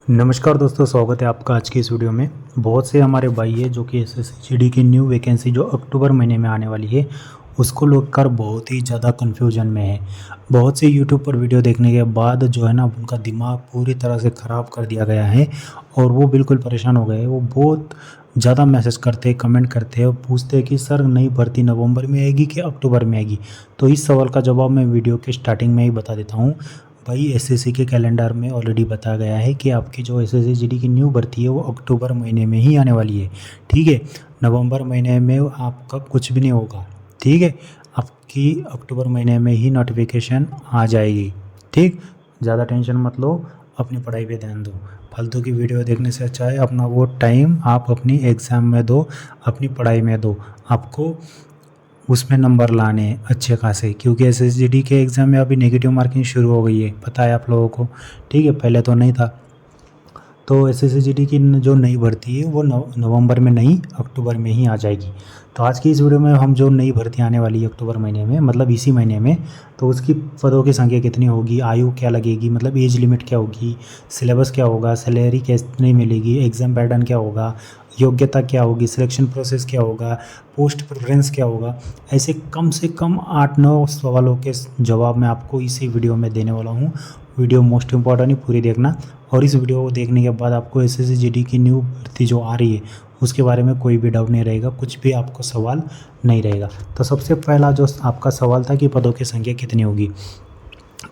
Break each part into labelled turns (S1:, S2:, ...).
S1: नमस्कार दोस्तों, स्वागत है आपका आज की इस वीडियो में। बहुत से हमारे भाई है जो कि एसएससी की न्यू वैकेंसी जो अक्टूबर महीने में आने वाली है उसको लेकर बहुत ही ज़्यादा कन्फ्यूजन में है। बहुत से यूट्यूब पर वीडियो देखने के बाद जो है ना उनका दिमाग पूरी तरह से ख़राब कर दिया गया है और वो बिल्कुल परेशान हो गए हैं। वो बहुत ज़्यादा मैसेज करते हैं, कमेंट करते हैं और पूछते हैं कि सर नई भर्ती नवंबर में आएगी कि अक्टूबर में आएगी। तो इस सवाल का जवाब मैं वीडियो के स्टार्टिंग में ही बता देता हूँ। भाई एसएससी के कैलेंडर में ऑलरेडी बताया गया है कि आपकी जो एसएससी जीडी की न्यू भर्ती है वो अक्टूबर महीने में ही आने वाली है। ठीक है, नवंबर महीने में आपका कुछ भी नहीं होगा। ठीक है, आपकी अक्टूबर महीने में ही नोटिफिकेशन आ जाएगी। ठीक, ज़्यादा टेंशन मत लो, अपनी पढ़ाई पे ध्यान दो। फालतू की वीडियो देखने से अच्छा है अपना वो टाइम आप अपनी एग्ज़ाम में दो, अपनी पढ़ाई में दो। आपको उसमें नंबर लाने हैं अच्छे खासे, क्योंकि एसएसजीडी के एग्ज़ाम में अभी नेगेटिव मार्किंग शुरू हो गई है, पता है आप लोगों को। ठीक है, पहले तो नहीं था। तो एसएसजीडी की जो नई भर्ती है वो नवंबर में नहीं, अक्टूबर में ही आ जाएगी। तो आज की इस वीडियो में हम जो नई भर्ती आने वाली है अक्टूबर महीने में, मतलब इसी महीने में, तो उसकी पदों की संख्या कितनी होगी, आयु क्या लगेगी, मतलब एज लिमिट क्या होगी, सिलेबस क्या होगा, सैलरी कितनी मिलेगी, एग्ज़ाम पैटर्न क्या होगा, योग्यता क्या होगी, सिलेक्शन प्रोसेस क्या होगा, पोस्ट प्रेफरेंस क्या होगा, ऐसे कम से कम 8-9 सवालों के जवाब मैं आपको इसी वीडियो में देने वाला हूँ। वीडियो मोस्ट इम्पॉर्टेंट है, पूरी देखना। और इस वीडियो को देखने के बाद आपको एसएससी जीडी की न्यू भर्ती जो आ रही है उसके बारे में कोई भी डाउट नहीं रहेगा, कुछ भी आपको सवाल नहीं रहेगा। तो सबसे पहला जो आपका सवाल था कि पदों की संख्या कितनी होगी,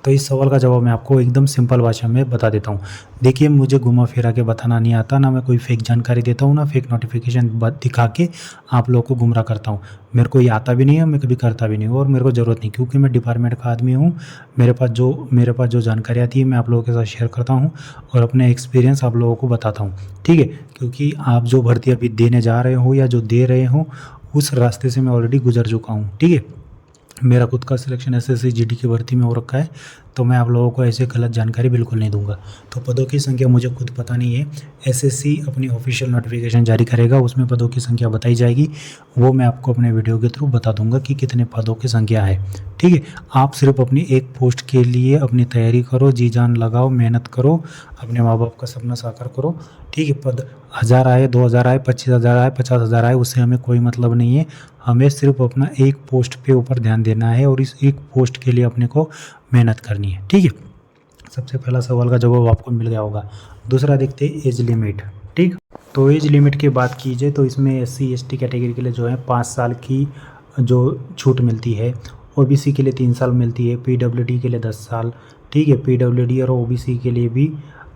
S1: तो इस सवाल का जवाब मैं आपको एकदम सिंपल भाषा में बता देता हूँ। देखिए, मुझे घुमा फिरा के बताना नहीं आता, ना मैं कोई फेक जानकारी देता हूँ, ना फेक नोटिफिकेशन दिखा के आप लोगों को गुमराह करता हूँ। मेरे को ये आता भी नहीं है, मैं कभी करता भी नहीं हूँ और मेरे को ज़रूरत नहीं, क्योंकि मैं डिपार्टमेंट का आदमी हूँ। मेरे पास जो जानकारी आती है मैं आप लोगों के साथ शेयर करता हूँ और अपने एक्सपीरियंस आप लोगों को बताता हूँ। ठीक है, क्योंकि आप जो भर्ती अभी देने जा रहे हो या जो दे रहे हो उस रास्ते से मैं ऑलरेडी गुजर चुका हूँ। ठीक है, मेरा खुद का सिलेक्शन एसएससी जीडी की भर्ती में हो रखा है, तो मैं आप लोगों को ऐसे गलत जानकारी बिल्कुल नहीं दूंगा। तो पदों की संख्या मुझे खुद पता नहीं है, एसएससी अपनी ऑफिशियल नोटिफिकेशन जारी करेगा, उसमें पदों की संख्या बताई जाएगी। वो मैं आपको अपने वीडियो के थ्रू बता दूंगा कि कितने पदों की संख्या है। ठीक है, आप सिर्फ अपनी एक पोस्ट के लिए अपनी तैयारी करो, जी जान लगाओ, मेहनत करो, अपने माँ बाप का सपना साकार करो। ठीक है, पद 1000 आए, 2000 आए, 25,000 आए, 50,000 आए, उससे हमें कोई मतलब नहीं है। हमें सिर्फ अपना एक पोस्ट पे ऊपर ध्यान देना है और इस एक पोस्ट के लिए अपने को मेहनत करनी है। ठीक है, सबसे पहला सवाल का जवाब आपको मिल गया होगा। दूसरा देखते हैं एज लिमिट। ठीक, तो एज लिमिट की बात कीजिए तो इसमें एससी एसटी कैटेगरी के लिए जो है 5 साल की जो छूट मिलती है, ओबीसी के लिए 3 साल मिलती है, पीडब्ल्यूडी के लिए 10 साल। ठीक है, पीडब्ल्यूडी और ओबीसी के लिए भी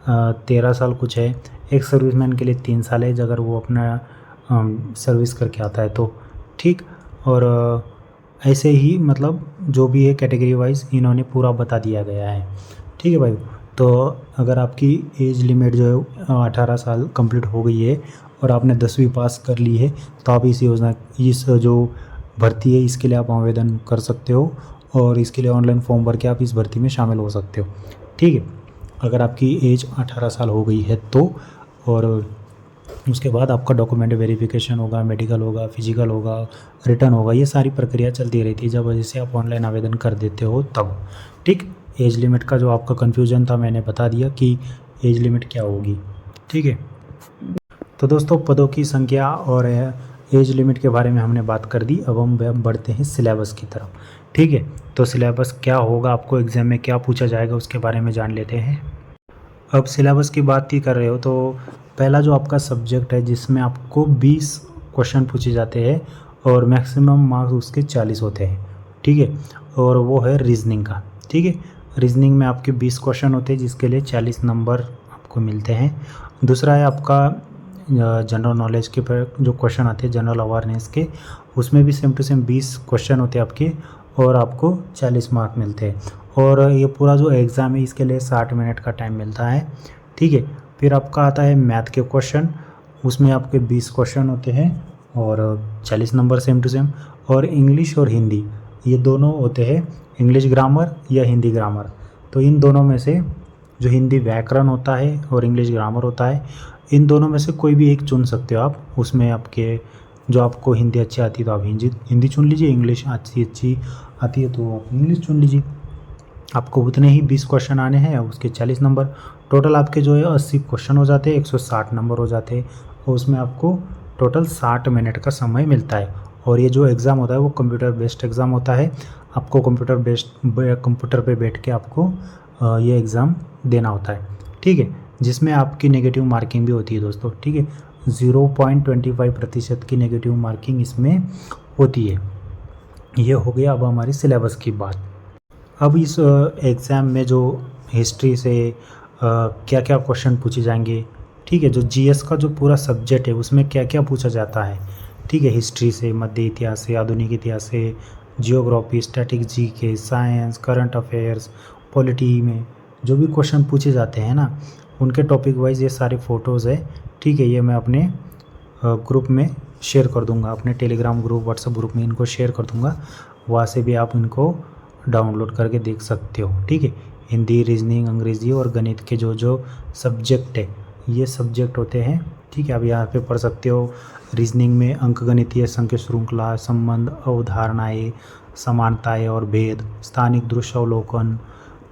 S1: 13 साल कुछ है। एक सर्विसमैन के लिए 3 साल है अगर वो अपना सर्विस करके आता है तो। ठीक, और ऐसे ही मतलब जो भी है कैटेगरी वाइज इन्होंने पूरा बता दिया गया है। ठीक है भाई, तो अगर आपकी एज लिमिट जो है 18 साल कंप्लीट हो गई है और आपने 10वीं पास कर ली है तो आप इस जो भर्ती है इसके लिए आप आवेदन कर सकते हो और इसके लिए ऑनलाइन फॉर्म भर के आप इस भर्ती में शामिल हो सकते हो। ठीक है, अगर आपकी एज 18 साल हो गई है तो, और उसके बाद आपका डॉक्यूमेंट वेरिफिकेशन होगा, मेडिकल होगा, फिजिकल होगा, रिटर्न होगा, ये सारी प्रक्रिया चलती रहती है जब जैसे आप ऑनलाइन आवेदन कर देते हो तब। ठीक, एज लिमिट का जो आपका कन्फ्यूजन था मैंने बता दिया कि एज लिमिट क्या होगी। ठीक है, तो दोस्तों पदों की संख्या और एज लिमिट के बारे में हमने बात कर दी। अब हम बढ़ते हैं सिलेबस की तरफ। ठीक है, तो सिलेबस क्या होगा, आपको एग्ज़ाम में क्या पूछा जाएगा उसके बारे में जान लेते हैं। अब सिलेबस की बात ही कर रहे हो तो पहला जो आपका सब्जेक्ट है जिसमें आपको 20 क्वेश्चन पूछे जाते हैं और मैक्सिमम मार्क्स उसके 40 होते हैं। ठीक है, और वो है रीजनिंग का। ठीक है, रीजनिंग में आपके 20 क्वेश्चन होते हैं जिसके लिए 40 नंबर आपको मिलते हैं। दूसरा है आपका जनरल नॉलेज के पर जो क्वेश्चन आते हैं जनरल अवेयरनेस के, उसमें भी सेम टू सेम 20 क्वेश्चन होते हैं आपके और आपको 40 मार्क मिलते हैं। और ये पूरा जो एग्ज़ाम है इसके लिए 60 मिनट का टाइम मिलता है। ठीक है, फिर आपका आता है मैथ के क्वेश्चन, उसमें आपके 20 क्वेश्चन होते हैं और 40 नंबर सेम टू सेम। और इंग्लिश और हिंदी ये दोनों होते हैं, इंग्लिश ग्रामर या हिंदी ग्रामर। तो इन दोनों में से जो हिंदी व्याकरण होता है और इंग्लिश ग्रामर होता है, इन दोनों में से कोई भी एक चुन सकते हो आप। उसमें आपके जो आपको हिंदी अच्छी आती है तो आप हिंदी चुन लीजिए, इंग्लिश अच्छी आती है तो आप इंग्लिश चुन लीजिए। आपको उतने ही 20 क्वेश्चन आने हैं, उसके 40 नंबर। टोटल आपके जो है 80 क्वेश्चन हो जाते हैं, 160 नंबर हो जाते हैं और उसमें आपको टोटल 60 मिनट का समय मिलता है। और ये जो एग्ज़ाम होता है वो कंप्यूटर बेस्ड एग्ज़ाम होता है। आपको कंप्यूटर पे बैठ के आपको ये एग्ज़ाम देना होता है, ठीक है, जिसमें आपकी नेगेटिव मार्किंग भी होती है दोस्तों, ठीक है। 0.25% की नेगेटिव मार्किंग इसमें होती है। ये हो गया अब हमारी सिलेबस की बात। अब इस एग्ज़ाम में जो हिस्ट्री से क्या क्या क्वेश्चन पूछे जाएंगे, ठीक है, जो जीएस का जो पूरा सब्जेक्ट है उसमें क्या क्या पूछा जाता है, ठीक है, हिस्ट्री से, मध्य इतिहास से, आधुनिक इतिहास से, geography, static, GK, science, current affairs, polity में जो भी क्वेश्चन पूछे जाते हैं ना, उनके टॉपिक वाइज ये सारे फ़ोटोज़ है, ठीक है। ये मैं अपने ग्रुप में शेयर कर दूंगा, अपने टेलीग्राम ग्रुप, व्हाट्सएप ग्रुप में इनको शेयर कर दूंगा, वहाँ से भी आप इनको डाउनलोड करके देख सकते हो, ठीक है। हिंदी, रीजनिंग, अंग्रेज़ी और गणित के जो जो सब्जेक्ट है, ये सब्जेक्ट होते हैं, ठीक है। आप यहाँ पे पढ़ सकते हो। रीजनिंग में अंकगणितीय संख्या श्रृंखला, संबंध, अवधारणाएँ, समानताएँ और भेद, स्थानिक दृश्यावलोकन,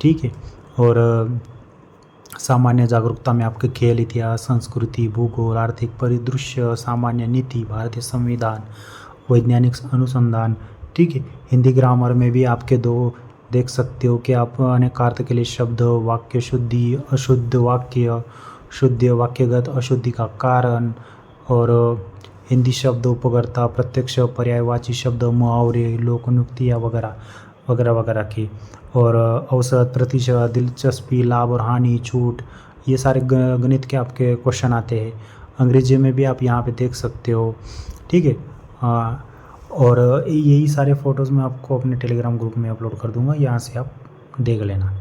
S1: ठीक है। और सामान्य जागरूकता में आपके खेल, इतिहास, संस्कृति, भूगोल, आर्थिक परिदृश्य, सामान्य नीति, भारतीय संविधान, वैज्ञानिक अनुसंधान, ठीक है। हिंदी ग्रामर में भी आपके दो देख सकते हो कि आप अनेकार्थ के लिए शब्द, वाक्य शुद्धि, अशुद्ध वाक्य, शुद्ध वाक्यगत अशुद्धि का कारण, और हिंदी शब्द उपगर्ता, प्रत्यक्ष, पर्यायवाची शब्द, मुहावरे, लोकनुक्तियाँ वगैरह वगैरह वगैरह की, और औसत, प्रतिशत, दिलचस्पी, लाभ और हानि, छूट, ये सारे गणित के आपके क्वेश्चन आते हैं। अंग्रेजी में भी आप यहाँ पे देख सकते हो, ठीक है। और यही सारे फ़ोटोज़ मैं आपको अपने टेलीग्राम ग्रुप में अपलोड कर दूँगा, यहाँ से आप देख लेना।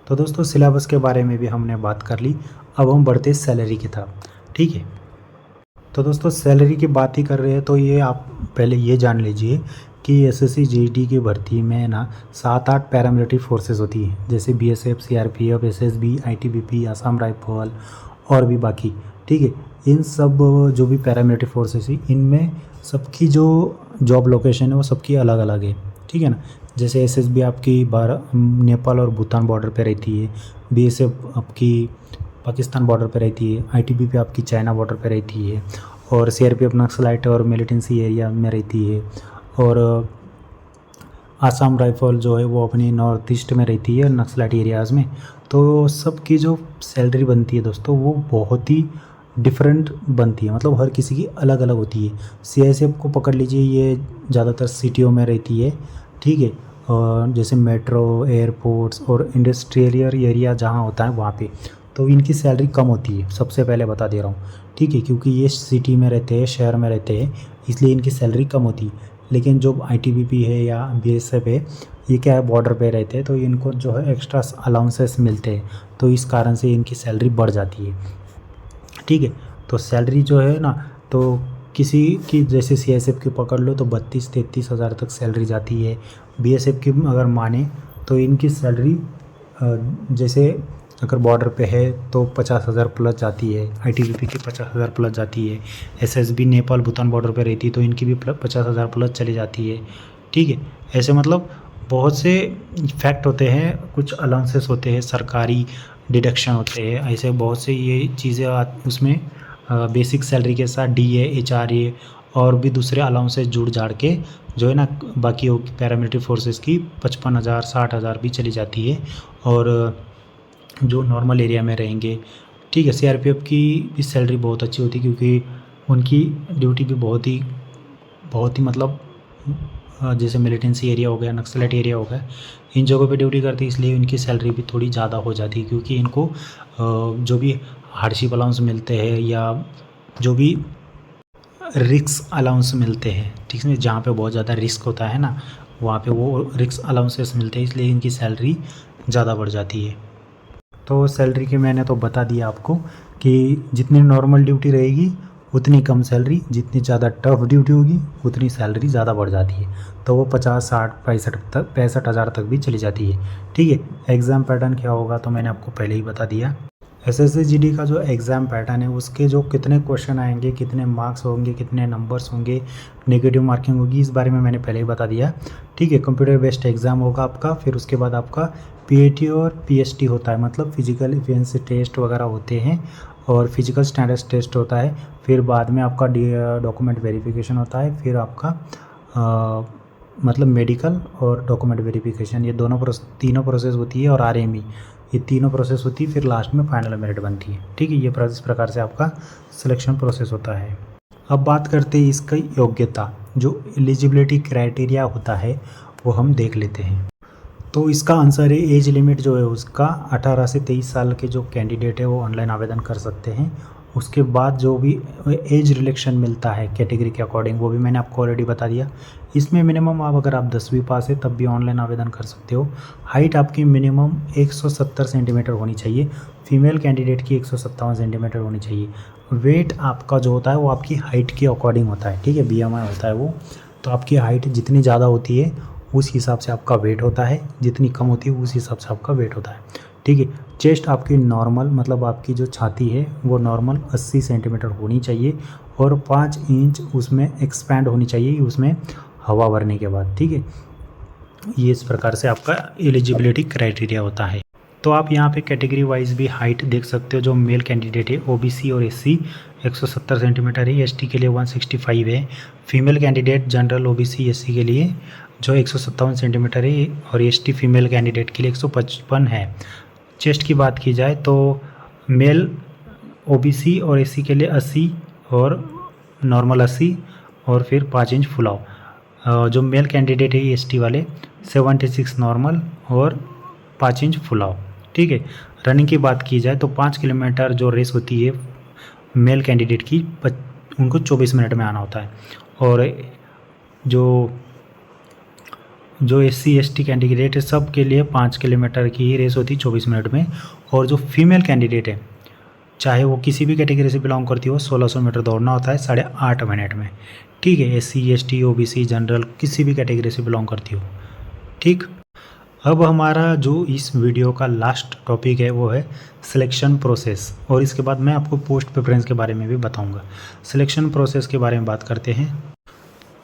S1: तो दोस्तों सिलेबस के बारे में भी हमने बात कर ली, अब हम बढ़ते सैलरी की तरफ, ठीक है। तो दोस्तों सैलरी की बात ही कर रहे हैं तो ये आप पहले ये जान लीजिए कि एसएससी जीडी की भर्ती में ना 7-8 पैरामिलिट्री फोर्सेस होती है, जैसे BSF, CRPF, SSB, ITBP, Assam rifle और भी बाकी, ठीक है। इन सब जो भी पैरामिलिट्री फोर्सेस है, इनमें सबकी जो जॉब लोकेशन है वो सबकी अलग अलग है, ठीक है ना। जैसे एसएसबी आपकी नेपाल और भूटान बॉर्डर पे रहती है, बीएसएफ आपकी पाकिस्तान बॉर्डर पे रहती है, आईटीबीपी आपकी चाइना बॉर्डर पे रहती है, और सीआरपीएफ नक्सलाइट और मिलिटेंसी एरिया में रहती है, और आसाम राइफल जो है वो अपनी नॉर्थ ईस्ट में रहती है नक्सलाइट एरियाज़ में। तो सबकी जो सैलरी बनती है दोस्तों वो बहुत ही डिफरेंट बनती है, मतलब हर किसी की अलग अलग होती है। सीआईएसएफ को पकड़ लीजिए, ये ज़्यादातर सिटियों में रहती है, ठीक है, और जैसे मेट्रो, एयरपोर्ट्स और इंडस्ट्रियल एरिया जहाँ होता है वहाँ पे तो इनकी सैलरी कम होती है, सबसे पहले बता दे रहा हूँ, ठीक है, क्योंकि ये सिटी में रहते हैं, शहर में रहते हैं, इसलिए इनकी सैलरी कम होती है। लेकिन जो आईटीबीपी है या बीएसएफ है, ये क्या है, बॉर्डर पे रहते हैं, तो इनको जो है एक्स्ट्रा अलाउंसेस मिलते हैं, तो इस कारण से इनकी सैलरी बढ़ जाती है, ठीक है। तो सैलरी जो है ना, तो किसी की जैसे सीआईएसएफ की पकड़ लो तो 32-33 हज़ार तक सैलरी जाती है। बीएसएफ की अगर माने तो इनकी सैलरी जैसे अगर बॉर्डर पे है तो 50,000 प्लस जाती है, आईटीबीपी की 50,000 प्लस जाती है, एसएसबी नेपाल भूटान बॉर्डर पे रहती है तो इनकी भी 50,000 प्लस चली जाती है, ठीक है। ऐसे मतलब बहुत से फैक्ट होते हैं, कुछ अलाउंसेस होते हैं, सरकारी डिडक्शन होते हैं, ऐसे बहुत से ये चीज़ें उसमें बेसिक सैलरी के साथ डीए, एचआरए और भी दूसरे अलाउंसेस जुड़ जाड़ के जो है ना, बाकी पैरामिलिट्री फोर्सेस की 55,000 60,000 भी चली जाती है, और जो नॉर्मल एरिया में रहेंगे, ठीक है। सीआरपीएफ की भी सैलरी बहुत अच्छी होती है क्योंकि उनकी ड्यूटी भी बहुत ही मतलब जैसे मिलिटेंसी एरिया हो गया, नक्सलाइट एरिया हो गया, इन जगहों पे ड्यूटी करती है, इसलिए इनकी सैलरी भी थोड़ी ज़्यादा हो जाती है, क्योंकि इनको जो भी हार्डशिप अलाउंस मिलते हैं या जो भी रिस्क अलाउंस मिलते हैं, ठीक है, जहाँ पे बहुत ज़्यादा रिस्क होता है ना, वहाँ पे वो रिस्क अलाउंसेस मिलते हैं, इसलिए इनकी सैलरी ज़्यादा बढ़ जाती है। तो सैलरी की मैंने तो बता दिया आपको कि जितनी नॉर्मल ड्यूटी रहेगी उतनी कम सैलरी, जितनी ज़्यादा टफ ड्यूटी होगी उतनी सैलरी ज़्यादा बढ़ जाती है, तो वो 50, 60, 65 हज़ार तक भी चली जाती है, ठीक है। एग्ज़ाम पैटर्न क्या होगा तो मैंने आपको पहले ही बता दिया। एसएससी जीडी का जो एग्ज़ाम पैटर्न है उसके जो कितने क्वेश्चन आएंगे, कितने मार्क्स होंगे, कितने नंबर्स होंगे, नेगेटिव मार्किंग होगी, इस बारे में मैंने पहले ही बता दिया, ठीक है। कंप्यूटर बेस्ड एग्ज़ाम होगा आपका, फिर उसके बाद आपका पीएटी और पीएसटी होता है, मतलब फिजिकल एफिशिएंसी टेस्ट वगैरह होते हैं और फिजिकल स्टैंडर्ड्स टेस्ट होता है। फिर बाद में आपका डॉक्यूमेंट वेरिफिकेशन होता है, फिर आपका मतलब मेडिकल और डॉक्यूमेंट वेरिफिकेशन, ये तीनों प्रोसेस होती है, और आरएमई, ये तीनों प्रोसेस होती है। फिर लास्ट में फाइनल मेरिट बनती है। ठीक है, ये इस प्रकार से आपका सिलेक्शन प्रोसेस होता है। अब बात करते हैं इसकी योग्यता, जो एलिजिबिलिटी क्राइटेरिया होता है वो हम देख लेते हैं। तो इसका आंसर है, एज लिमिट जो है उसका 18 से 23 साल के जो कैंडिडेट है वो ऑनलाइन आवेदन कर सकते हैं। उसके बाद जो भी एज रिलेक्शन मिलता है कैटेगरी के अकॉर्डिंग, वो भी मैंने आपको ऑलरेडी बता दिया। इसमें मिनिमम अगर आप 10वीं पास है तब भी ऑनलाइन आवेदन कर सकते हो। हाइट आपकी मिनिमम 170 सेंटीमीटर होनी चाहिए, फीमेल कैंडिडेट की 157 सेंटीमीटर होनी चाहिए। वेट आपका जो होता है वो आपकी हाइट के अकॉर्डिंग होता है। ठीक है, बीएमआई होता है वो, तो आपकी हाइट जितनी ज़्यादा होती है उस हिसाब से आपका वेट होता है, जितनी कम होती है उस हिसाब से आपका वेट होता है। ठीक है, चेस्ट आपकी नॉर्मल, मतलब आपकी जो छाती है वो नॉर्मल 80 सेंटीमीटर होनी चाहिए और 5 इंच उसमें एक्सपैंड होनी चाहिए, उसमें हवा भरने के बाद। ठीक है, ये इस प्रकार से आपका एलिजिबिलिटी क्राइटेरिया होता है। तो आप यहाँ पे कैटेगरी वाइज भी हाइट देख सकते हो। जो मेल कैंडिडेट है ओबीसी और एससी 170 सेंटीमीटर है, एसटी के लिए 165 है। Female candidate general OBC SC के लिए जो 157 सेंटीमीटर है, और एसटी फीमेल कैंडिडेट के लिए 155 है। चेस्ट की बात की जाए तो मेल ओबीसी और एससी के लिए 80 और नॉर्मल 80 और फिर 5 इंच फुलाव। जो मेल कैंडिडेट है एसटी वाले 76 नॉर्मल और 5 इंच फुलाव। ठीक है, रनिंग की बात की जाए तो 5 किलोमीटर जो रेस होती है मेल कैंडिडेट की, उनको 24 मिनट में आना होता है। और जो एससी एसटी कैंडिडेट है सब के लिए 5 किलोमीटर की ही रेस होती है 24 मिनट में। और जो फीमेल कैंडिडेट है चाहे वो किसी भी कैटेगरी से बिलोंग करती हो, 1600 मीटर दौड़ना होता है 8.5 मिनट में। ठीक है, एससी एसटी ओबीसी जनरल किसी भी कैटेगरी से बिलोंग करती हो। ठीक, अब हमारा जो इस वीडियो का लास्ट टॉपिक है वो है सिलेक्शन प्रोसेस, और इसके बाद मैं आपको पोस्ट प्रेफरेंस के बारे में भी बताऊंगा। सिलेक्शन प्रोसेस के बारे में बात करते हैं।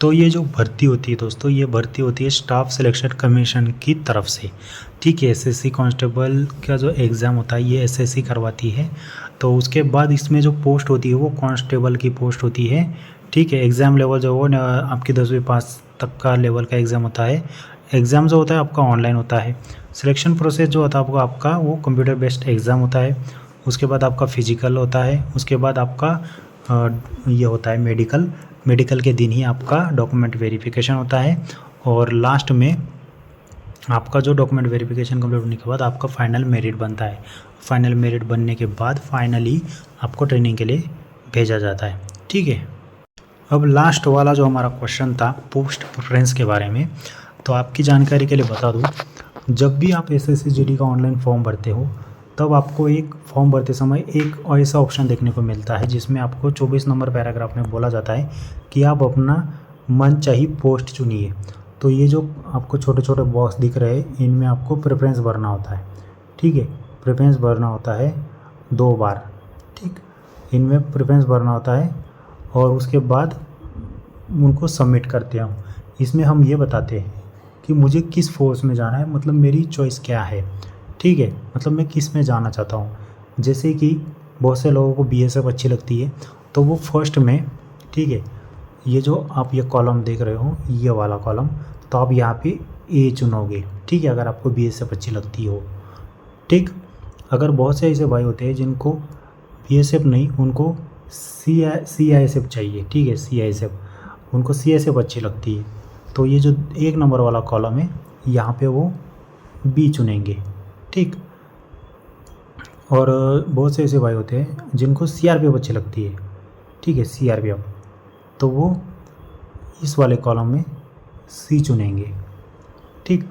S1: तो ये जो भर्ती होती है दोस्तों, ये भर्ती होती है स्टाफ सिलेक्शन कमीशन की तरफ से। ठीक है, एसएससी कांस्टेबल का जो एग्ज़ाम होता है ये एसएससी करवाती है। तो उसके बाद इसमें जो पोस्ट होती है वो कांस्टेबल की पोस्ट होती है। ठीक है, एग्ज़ाम लेवल जो वो आपकी 10वीं पास तक का लेवल का एग्ज़ाम होता है। एग्ज़ाम जो होता है आपका ऑनलाइन होता है। सिलेक्शन प्रोसेस जो होता है आपका वो कंप्यूटर बेस्ड एग्ज़ाम होता है। उसके बाद आपका फिजिकल होता है। उसके बाद आपका ये होता है मेडिकल के दिन ही आपका डॉक्यूमेंट वेरिफिकेशन होता है। और लास्ट में आपका जो डॉक्यूमेंट वेरिफिकेशन कंप्लीट होने के बाद आपका फाइनल मेरिट बनता है। फाइनल मेरिट बनने के बाद फाइनली आपको ट्रेनिंग के लिए भेजा जाता है। ठीक है, अब लास्ट वाला जो हमारा क्वेश्चन था पोस्ट प्रेफरेंस के बारे में, तो आपकी जानकारी के लिए बता दूं, जब भी आप एसएससी जीडी का ऑनलाइन फॉर्म भरते हो तब आपको एक फॉर्म भरते समय एक ऐसा ऑप्शन देखने को मिलता है जिसमें आपको 24 नंबर पैराग्राफ में बोला जाता है कि आप अपना मनचाही पोस्ट चुनिए। तो ये जो आपको छोटे छोटे बॉक्स दिख रहे हैं इनमें आपको प्रेफरेंस भरना होता है। ठीक है, प्रेफरेंस भरना होता है 2 बार। ठीक, इनमें प्रेफरेंस भरना होता है और उसके बाद उनको सबमिट करते हैं। इसमें हम ये बताते हैं कि मुझे किस फोर्स में जाना है, मतलब मेरी चॉइस क्या है। ठीक है, मतलब मैं किस में जाना चाहता हूँ। जैसे कि बहुत से लोगों को बीएसएफ अच्छी लगती है तो वो फर्स्ट में, ठीक है, ये जो आप ये कॉलम देख रहे हो ये वाला कॉलम, तो आप यहाँ पे ए चुनोगे। ठीक है, अगर आपको बीएसएफ अच्छी लगती हो। ठीक, अगर बहुत से ऐसे भाई होते हैं जिनको बीएसएफ नहीं, उनको सीआईएसएफ चाहिए। ठीक है, सीआईएसएफ, उनको सीआईएसएफ अच्छी लगती है, तो ये जो 1 नंबर वाला कॉलम है यहाँ पे वो बी चुनेंगे। ठीक, और बहुत से ऐसे भाई होते हैं जिनको सीआरपीएफ अच्छी लगती है। ठीक है, सीआरपीएफ, तो वो इस वाले कॉलम में सी चुनेंगे। ठीक,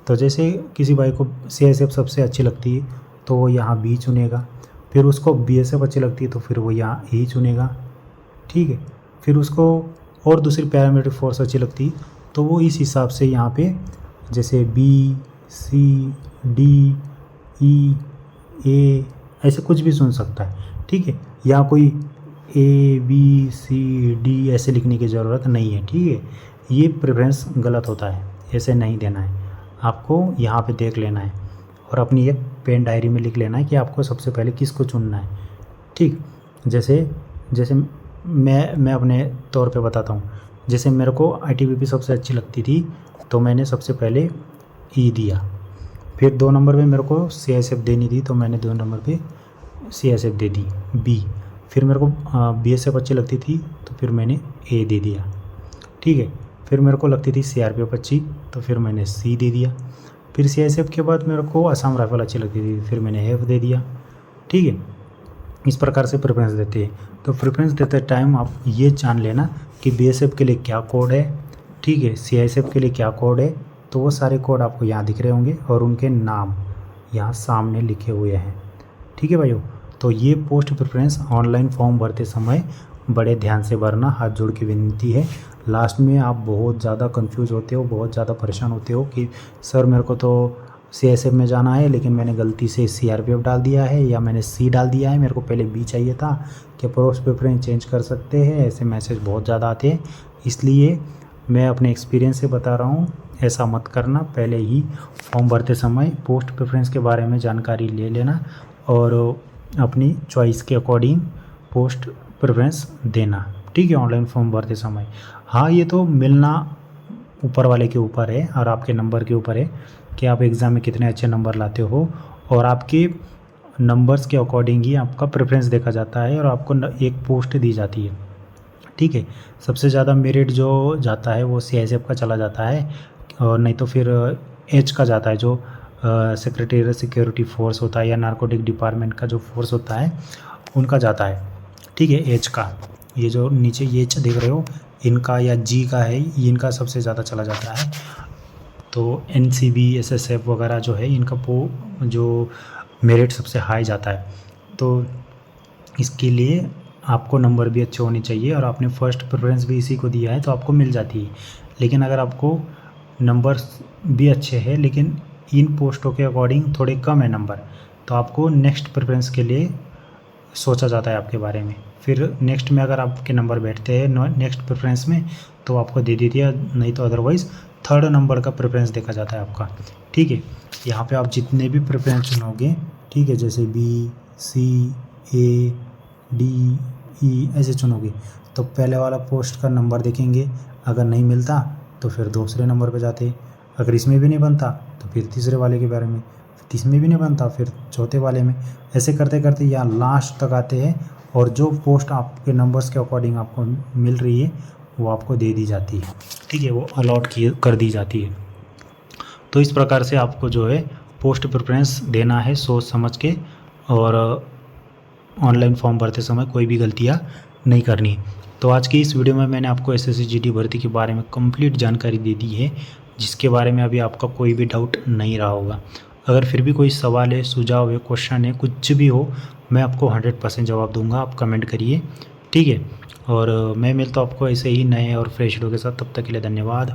S1: तो जैसे किसी भाई को सीआईएसएफ सबसे अच्छी लगती है तो वो यहाँ बी चुनेगा। फिर उसको बीएसएफ अच्छी लगती है तो फिर वो यहाँ ए चुनेगा। ठीक है, फिर उसको और दूसरी पैरामिलिट्री फोर्स अच्छी लगती है तो वो इस हिसाब से यहाँ पे जैसे बी, सी, डी, ई, ए ऐसे कुछ भी सुन सकता है। ठीक है, यहाँ कोई ए बी सी डी ऐसे लिखने की ज़रूरत नहीं है। ठीक है, ये प्रेफरेंस गलत होता है, ऐसे नहीं देना है, आपको यहाँ पे देख लेना है। और अपनी एक पेन डायरी में लिख लेना है कि आपको सबसे पहले किसको चुनना है। ठीक, जैसे जैसे मैं अपने तौर पे बताता हूँ। जैसे मेरे को ITBP सबसे अच्छी लगती थी, तो मैंने सबसे पहले ई दिया। फिर 2 नंबर पे मेरे को CISF देनी थी, तो मैंने 2 नंबर पे CISF दे दी बी। फिर मेरे को BSF अच्छी लगती थी, तो फिर मैंने ए दे दिया। ठीक है, फिर मेरे को लगती थी CRPF अच्छी, तो फिर मैंने सी दे दिया। फिर CISF के बाद मेरे को असम राइफल अच्छी लगती थी, फिर मैंने एफ दे दिया। ठीक है, इस प्रकार से प्रेफरेंस देते हैं। तो प्रेफरेंस देते टाइम आप ये जान लेना कि BSF के लिए क्या कोड है, ठीक है, CISF के लिए क्या कोड है। तो वो सारे कोड आपको यहाँ दिख रहे होंगे और उनके नाम यहाँ सामने लिखे हुए हैं। ठीक है भाइयों, तो ये पोस्ट प्रेफरेंस ऑनलाइन फॉर्म भरते समय बड़े ध्यान से भरना, हाथ जोड़ के विनती है। लास्ट में आप बहुत ज़्यादा कंफ्यूज होते हो, बहुत ज़्यादा परेशान होते हो कि सर मेरे को तो CISF में जाना है, लेकिन मैंने गलती से CRPF डाल दिया है या मैंने सी डाल दिया है, मेरे को पहले बी चाहिए था, क्या पोस्ट प्रेफरेंस चेंज कर सकते हैं। ऐसे मैसेज बहुत ज़्यादा आते हैं, इसलिए मैं अपने एक्सपीरियंस से बता रहा हूँ, ऐसा मत करना। पहले ही फॉर्म भरते समय पोस्ट प्रेफरेंस के बारे में जानकारी ले लेना और अपनी चॉइस के अकॉर्डिंग पोस्ट प्रेफरेंस देना। ठीक है, ऑनलाइन फॉर्म भरते समय। हाँ, ये तो मिलना ऊपर वाले के ऊपर है और आपके नंबर के ऊपर है कि आप एग्ज़ाम में कितने अच्छे नंबर लाते हो, और आपके नंबर्स के अकॉर्डिंग ही आपका प्रेफरेंस देखा जाता है और आपको एक पोस्ट दी जाती है। ठीक है, सबसे ज़्यादा मेरिट जो जाता है वो CISF का चला जाता है, और नहीं तो फिर एच का जाता है, जो सेक्रेटेरिएट सिक्योरिटी फोर्स होता है या नारकोटिक डिपार्टमेंट का जो फोर्स होता है उनका जाता है। ठीक है, एच का, ये जो नीचे ये एच देख रहे हो इनका, या जी का है, इनका सबसे ज़्यादा चला जाता है। तो NCB SSF वगैरह जो है इनका जो मेरिट सबसे हाई जाता है। तो इसके लिए आपको नंबर भी अच्छे होने चाहिए और आपने फर्स्ट प्रेफरेंस भी इसी को दिया है तो आपको मिल जाती है। लेकिन अगर आपको नंबर्स भी अच्छे हैं लेकिन इन पोस्टों के अकॉर्डिंग थोड़े कम है नंबर, तो आपको नेक्स्ट प्रेफरेंस के लिए सोचा जाता है आपके बारे में। फिर नेक्स्ट में अगर आपके नंबर बैठते हैं नेक्स्ट प्रेफरेंस में तो आपको दे दिया, नहीं तो अदरवाइज़ थर्ड नंबर का प्रेफरेंस देखा जाता है आपका। ठीक है, यहाँ पे आप जितने भी प्रेफरेंस चुनोगे, ठीक है, जैसे B, C, A, D, E ऐसे चुनोगे तो पहले वाला पोस्ट का नंबर देखेंगे, अगर नहीं मिलता तो फिर दूसरे नंबर पे जाते, अगर इसमें भी नहीं बनता तो फिर तीसरे वाले के बारे में, इसमें भी नहीं बनता फिर चौथे वाले में, ऐसे करते करते यहाँ लास्ट तक आते हैं और जो पोस्ट आपके नंबर्स के अकॉर्डिंग आपको मिल रही है वो आपको दे दी जाती है। ठीक है, वो अलॉट कर दी जाती है। तो इस प्रकार से आपको जो है पोस्ट प्रेफरेंस देना है सोच समझ के, और ऑनलाइन फॉर्म भरते समय कोई भी गलतियाँ नहीं करनी। तो आज की इस वीडियो में मैंने आपको SSC GD भर्ती के बारे में कंप्लीट जानकारी दे दी है, जिसके बारे में अभी आपका कोई भी डाउट नहीं रहा होगा। अगर फिर भी कोई सवाल है, सुझाव है, क्वेश्चन है, कुछ भी हो, मैं आपको 100% जवाब दूंगा। आप कमेंट करिए, ठीक है। और मैं मिलता हूँ आपको ऐसे ही नए और फ्रेश वीडियो के साथ। तब तक के लिए धन्यवाद।